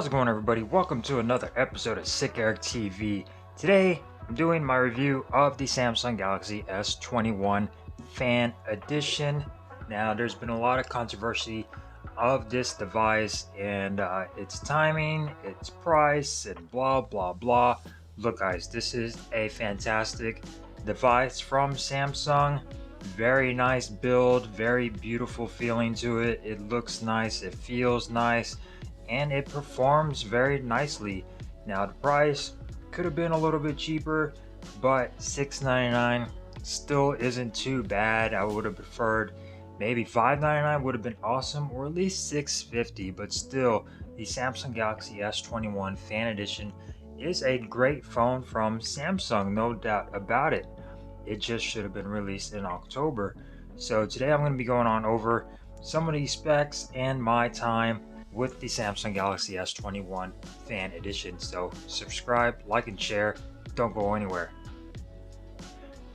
How's it going, everybody? Welcome to another episode of Sick Eric TV. Today, I'm doing my review of the Samsung Galaxy S21 Fan Edition. Now, there's been a lot of controversy of this device and its timing, its price, and blah blah blah. Look, guys, this is a fantastic device from Samsung. Very nice build, very beautiful feeling to it. It looks nice, it feels nice, and it performs very nicely. Now, the price could have been a little bit cheaper, but $699 still isn't too bad. I would have preferred maybe $599 would have been awesome, or at least $650, but still, the Samsung Galaxy S21 Fan Edition is a great phone from Samsung, no doubt about it. It just should have been released in October. So today I'm going to be going on over some of these specs and my time with the Samsung Galaxy S21 Fan Edition. So subscribe, like, and share. Don't go anywhere.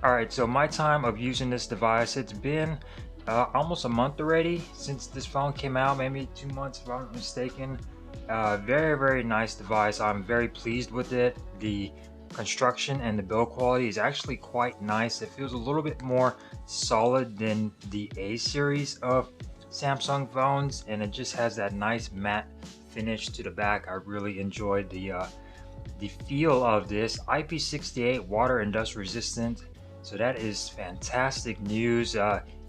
Alright, so my time of using this device, it's been almost a month already since this phone came out, maybe 2 months if I'm not mistaken. Very nice device. I'm very pleased with it. The construction and the build quality is actually quite nice. It feels a little bit more solid than the A series of Samsung phones, and it just has that nice matte finish to the back. I really enjoyed the feel of this. IP68 water and dust resistant, so that is fantastic news.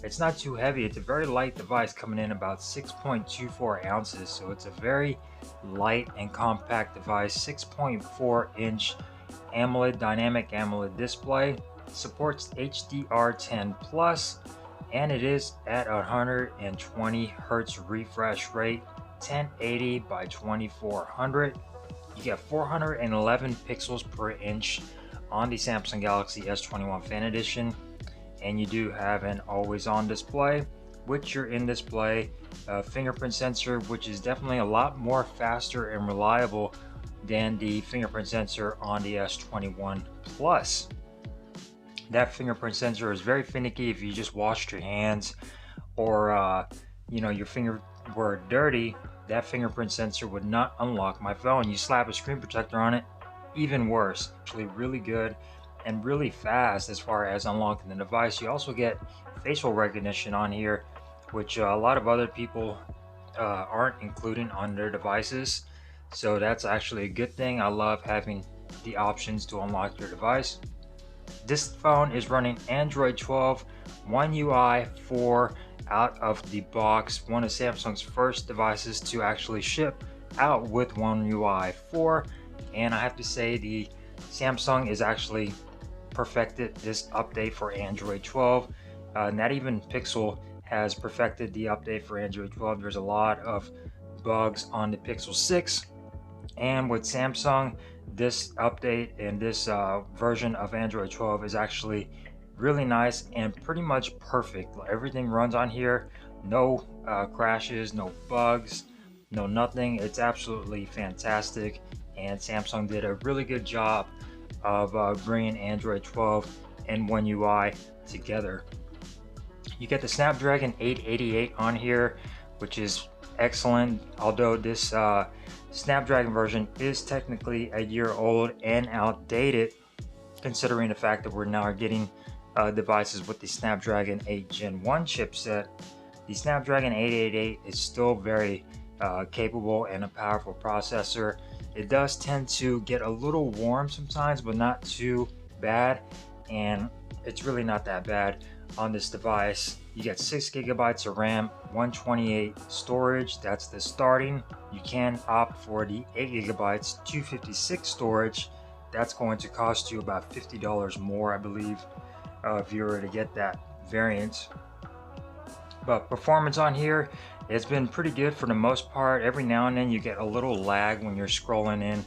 It's not too heavy. It's a very light device, coming in about 6.24 ounces, so it's a very light and compact device. 6.4 inch AMOLED, dynamic AMOLED display, supports HDR10 plus, and it is at 120 Hertz refresh rate, 1080 by 2400. You get 411 pixels per inch on the Samsung Galaxy S21 Fan Edition, and you do have an always-on display with your in-display fingerprint sensor, which is definitely a lot more faster and reliable than the fingerprint sensor on the S21 Plus. That fingerprint sensor is very finicky. If you just washed your hands or your finger were dirty, that fingerprint sensor would not unlock my phone. You slap a screen protector on it, even worse. Actually really good and really fast as far as unlocking the device. You also get facial recognition on here, which a lot of other people aren't including on their devices. So that's actually a good thing. I love having the options to unlock your device. This phone is running Android 12, One UI 4 out of the box. One of Samsung's first devices to actually ship out with One UI 4. And I have to say, the Samsung is actually perfected this update for Android 12. Not even Pixel has perfected the update for Android 12. There's a lot of bugs on the Pixel 6. And with Samsung, this update and this version of Android 12 is actually really nice and pretty much perfect. Everything runs on here, no crashes, no bugs, no nothing. It's absolutely fantastic, and Samsung did a really good job of bringing Android 12 and One UI together. You get the Snapdragon 888 on here, which is excellent, although this Snapdragon version is technically a year old and outdated, considering the fact that we're now getting devices with the Snapdragon 8 Gen 1 chipset. The Snapdragon 888 is still very capable and a powerful processor. It does tend to get a little warm sometimes, but not too bad, and it's really not that bad on this device. You get 6 gigabytes of RAM, 128 storage. That's the starting. You can opt for the 8 gigabytes, 256 storage. That's going to cost you about $50 more, I believe, if you were to get that variant. But performance on here, it's been pretty good for the most part. Every now and then you get a little lag when you're scrolling in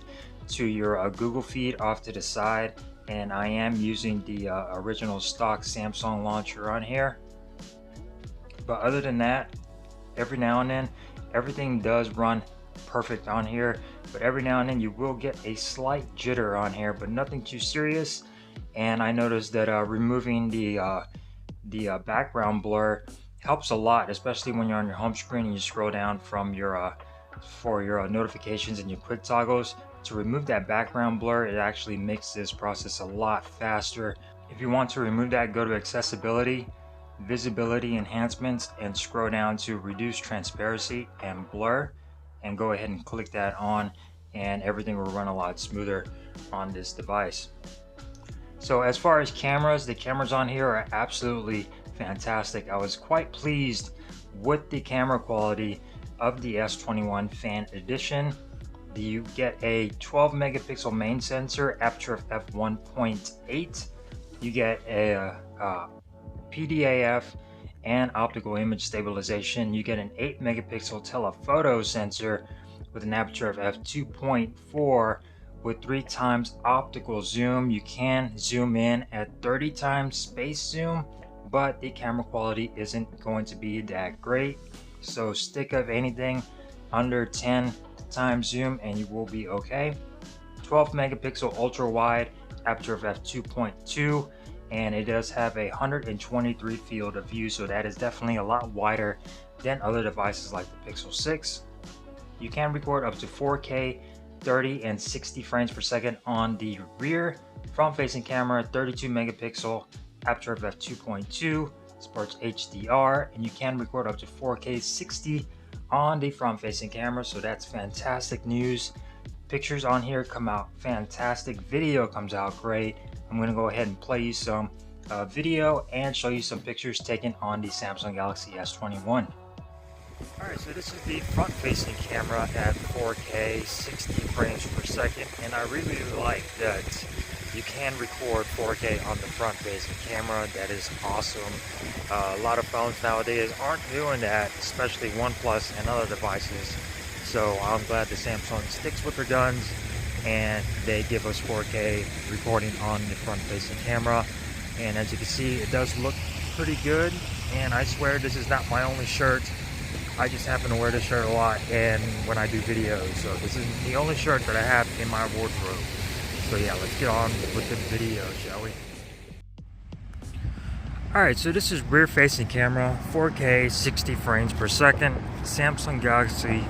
to your Google feed off to the side, and I am using the original stock Samsung launcher on here. But other than that, every now and then everything does run perfect on here, but every now and then you will get a slight jitter on here, but nothing too serious. And I noticed that removing the background blur helps a lot, especially when you're on your home screen and you scroll down from your for your notifications and your quick toggles. To remove that background blur, it actually makes this process a lot faster. If you want to remove that, go to accessibility, visibility enhancements, and scroll down to reduce transparency and blur, and go ahead and click that on, and everything will run a lot smoother on this device. So as far as cameras, the cameras on here are absolutely fantastic. I was quite pleased with the camera quality of the S21 Fan Edition. You get a 12 megapixel main sensor, aperture of f1.8. You get a PDAF and optical image stabilization. You get an 8 megapixel telephoto sensor with an aperture of f2.4 with 3 times optical zoom. You can zoom in at 30 times space zoom, but the camera quality isn't going to be that great. So stick of anything under 10 times zoom and you will be okay. 12 megapixel ultra wide, aperture of f2.2, and it does have a 123 field of view, so that is definitely a lot wider than other devices like the Pixel 6. You can record up to 4K 30 and 60 frames per second on the rear. Front facing camera, 32 megapixel, aperture of f2.2, supports HDR, and you can record up to 4K 60 on the front facing camera, so that's fantastic news. Pictures on here come out fantastic, video comes out great. I'm going to go ahead and play you some video and show you some pictures taken on the Samsung Galaxy S21. Alright, so this is the front facing camera at 4K 60 frames per second, and I really like that you can record 4K on the front facing camera. That is awesome. A lot of phones nowadays aren't doing that, especially OnePlus and other devices. So I'm glad that Samsung sticks with their guns and they give us 4K recording on the front facing camera. And as you can see, it does look pretty good, and I swear this is not my only shirt. I just happen to wear this shirt a lot and when I do videos, so this is the only shirt that I have in my wardrobe. So yeah, let's get on with the video, shall we? Alright, so this is rear facing camera, 4K 60 frames per second, Samsung Galaxy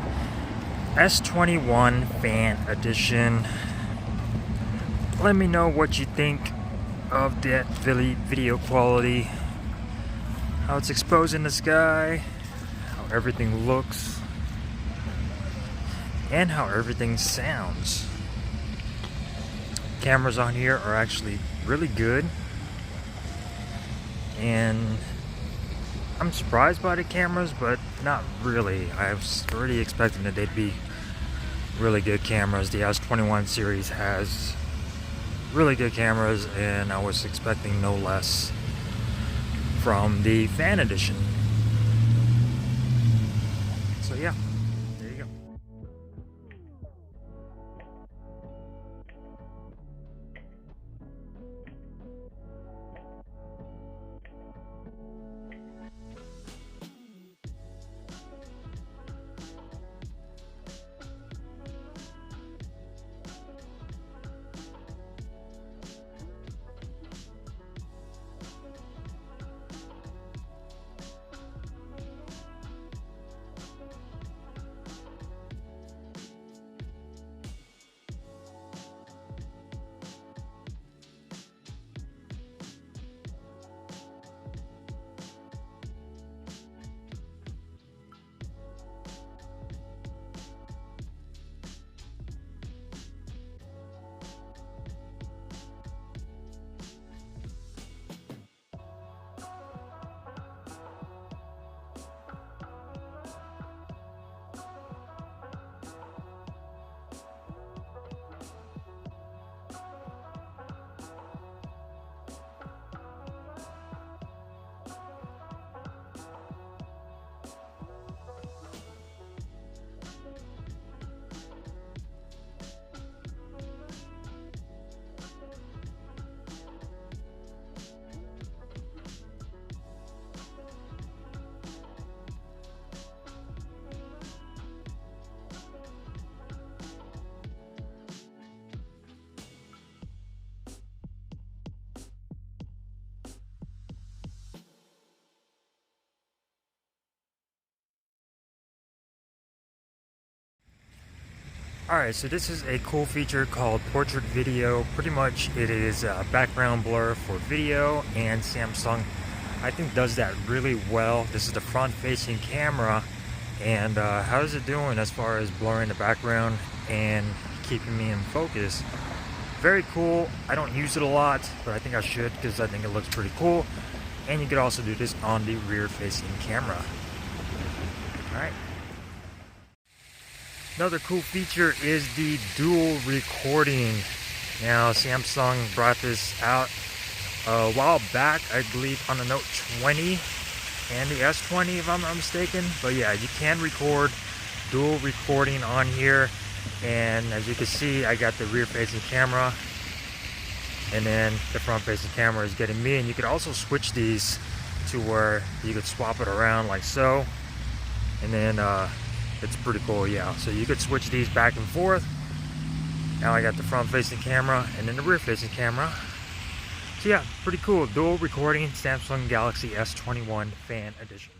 S21 Fan Edition. Let me know what you think of that video quality, how it's exposing the sky, how everything looks, and how everything sounds. Cameras on here are actually really good, and I'm surprised by the cameras, but not really. I was already expecting that they'd be really good cameras. The S21 series has really good cameras, and I was expecting no less from the Fan Edition. So yeah, there you go. Alright, so this is a cool feature called Portrait Video. Pretty much it is background blur for video, and Samsung, I think, does that really well. This is the front-facing camera, and how is it doing as far as blurring the background and keeping me in focus? Very cool. I don't use it a lot, but I think I should because I think it looks pretty cool. And you could also do this on the rear-facing camera. Alright. Another cool feature is the dual recording. Now, Samsung brought this out a while back, I believe, on the Note 20 and the S20, if I'm not mistaken. But yeah, you can record dual recording on here. And as you can see, I got the rear-facing camera, and then the front-facing camera is getting me. And you could also switch these to where you could swap it around like so. And then it's pretty cool, yeah. So you could switch these back and forth. Now I got the front-facing camera and then the rear-facing camera. So yeah, pretty cool. Dual recording, Samsung Galaxy S21 Fan Edition.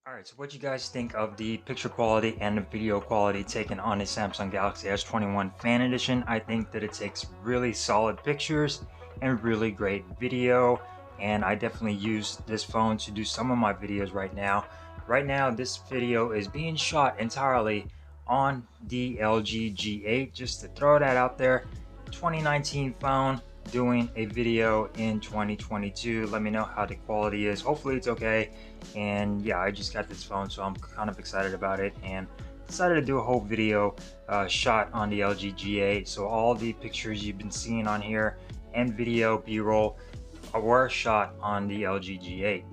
Alright, so what you guys think of the picture quality and the video quality taken on the Samsung Galaxy S21 Fan Edition? I think that it takes really solid pictures and really great video, and I definitely use this phone to do some of my videos right now. Right now, this video is being shot entirely on the LG G8, just to throw that out there. 2019 phone, doing a video in 2022. Let me know how the quality is. Hopefully it's okay. And yeah, I just got this phone, so I'm kind of excited about it, and decided to do a whole video shot on the LG G8. So all the pictures you've been seeing on here and video B-roll were shot on the LG G8.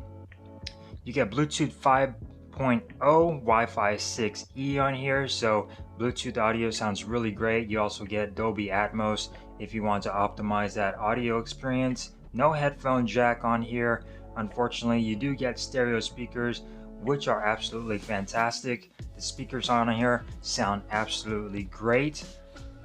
You get Bluetooth 5.0, Wi-Fi 6E on here, so Bluetooth audio sounds really great. You also get Dolby Atmos if you want to optimize that audio experience. No headphone jack on here. Unfortunately, you do get stereo speakers, which are absolutely fantastic. The speakers on here sound absolutely great.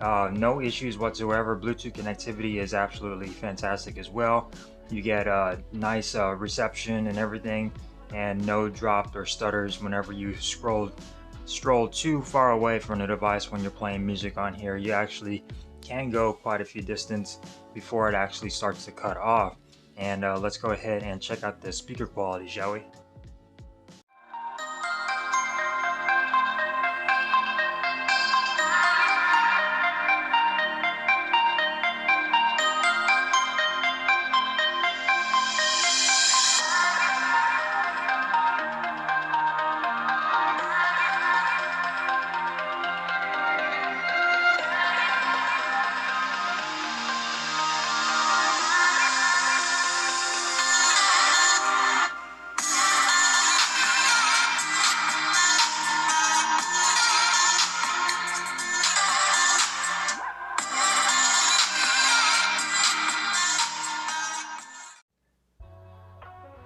No issues whatsoever. Bluetooth connectivity is absolutely fantastic as well. You get a nice reception and everything, and no dropped or stutters whenever you stroll too far away from the device when you're playing music on here. You actually can go quite a few distance before it actually starts to cut off. And let's go ahead and check out the speaker quality, shall we?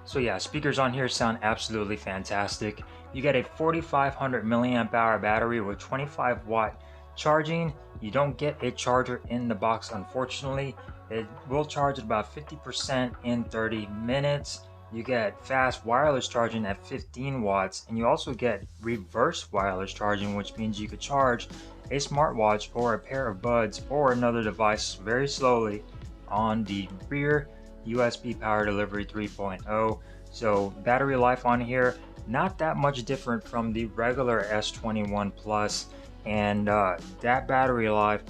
So yeah, speakers on here sound absolutely fantastic. You get a 4500 milliamp hour battery with 25 watt charging. You don't get a charger in the box, unfortunately. It will charge at about 50% in 30 minutes. You get fast wireless charging at 15 watts, and you also get reverse wireless charging, which means you could charge a smartwatch or a pair of buds or another device very slowly on the rear. USB power delivery 3.0. So battery life on here, not that much different from the regular S21 Plus, and that battery life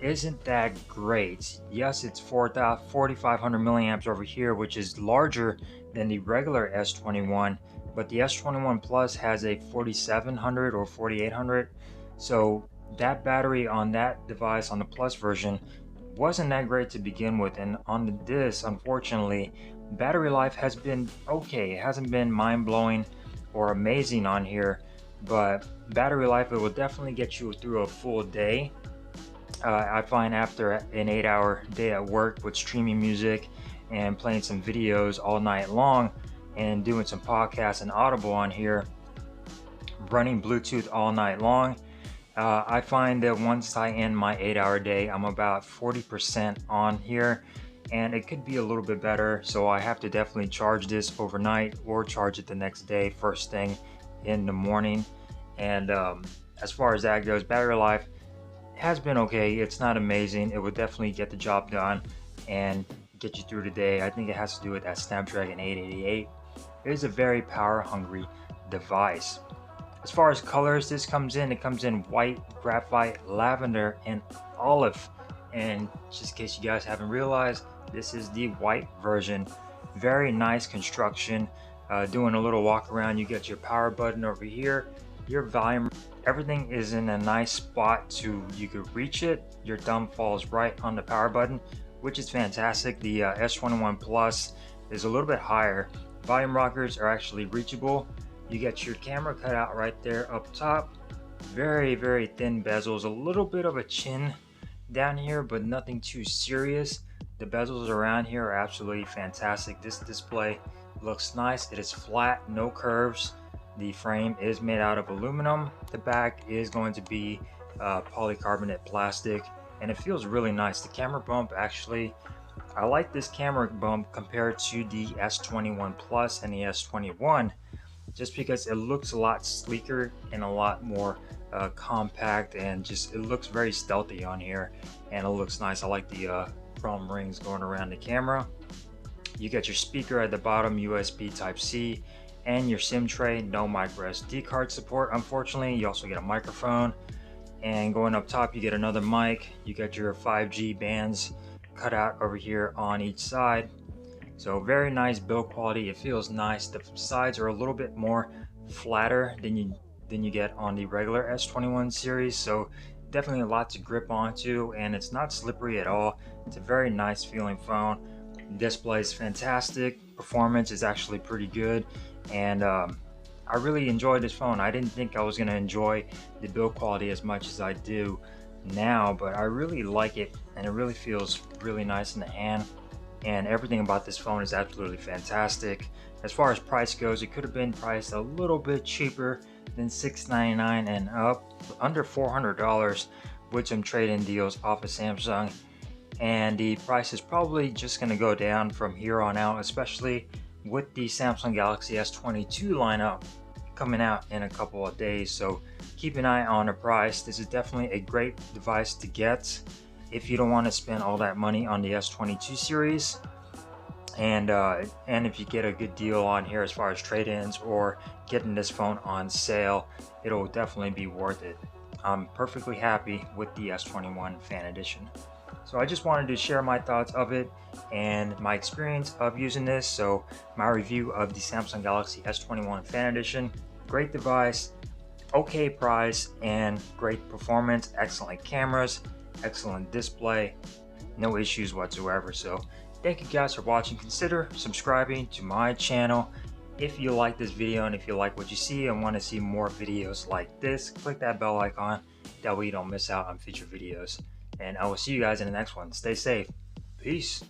isn't that great. Yes, it's 4500 milliamps over here, which is larger than the regular S21, but the S21 Plus has a 4700 or 4800. So that battery on that device, on the Plus version, wasn't that great to begin with. And on this, unfortunately, battery life has been okay. It hasn't been mind-blowing or amazing on here, but battery life, it will definitely get you through a full day. I find after an 8-hour day at work with streaming music and playing some videos all night long and doing some podcasts and Audible on here, running Bluetooth all night long, I find that once I end my 8-hour day, I'm about 40% on here, and it could be a little bit better. So I have to definitely charge this overnight or charge it the next day, first thing in the morning. And as far as that goes, battery life, has been okay. It's not amazing. It would definitely get the job done and get you through the day. I think it has to do with that Snapdragon 888. It is a very power hungry device. As far as colors, it comes in white, graphite, lavender, and olive. And just in case you guys haven't realized, this is the white version. Very nice construction. Doing a little walk around, you get your power button over here, your volume, everything is in a nice spot to you could reach it. Your thumb falls right on the power button, which is fantastic. The S21 Plus is a little bit higher. Volume rockers are actually reachable. You get your camera cut out right there up top. Very, very thin bezels, a little bit of a chin down here, but nothing too serious. The bezels around here are absolutely fantastic. This display looks nice. It is flat, no curves. The frame is made out of aluminum. The back is going to be polycarbonate plastic, and it feels really nice. The camera bump, actually, I like this camera bump compared to the S21 Plus and the S21, just because it looks a lot sleeker and a lot more compact, and just it looks very stealthy on here, and it looks nice. I like the chrome rings going around the camera. You get your speaker at the bottom, USB Type-C, and your SIM tray. No micro SD card support, unfortunately. You also get a microphone, and going up top you get another mic. You get your 5G bands cut out over here on each side. So very nice build quality. It feels nice. The sides are a little bit more flatter than you get on the regular S21 series, so definitely a lot to grip onto, and it's not slippery at all. It's a very nice feeling phone. Display is fantastic. Performance is actually pretty good, and I really enjoyed this phone. I didn't think I was going to enjoy the build quality as much as I do now, but I really like it, and it really feels really nice in the hand, and everything about this phone is absolutely fantastic. As far as price goes, it could have been priced a little bit cheaper than $699 and up, under $400 with some trade-in deals off of Samsung. And the price is probably just going to go down from here on out, especially with the Samsung Galaxy S22 lineup coming out in a couple of days. So keep an eye on the price. This is definitely a great device to get if you don't want to spend all that money on the S22 series. And if you get a good deal on here as far as trade-ins or getting this phone on sale, it'll definitely be worth it. I'm perfectly happy with the S21 Fan Edition. So I just wanted to share my thoughts of it and my experience of using this. So my review of the Samsung Galaxy S21 Fan Edition. Great device, okay price, and great performance, excellent cameras, excellent display, no issues whatsoever. So thank you guys for watching. Consider subscribing to my channel if you like this video, and if you like what you see and want to see more videos like this, click that bell icon. That way you don't miss out on future videos. And I will see you guys in the next one. Stay safe. Peace.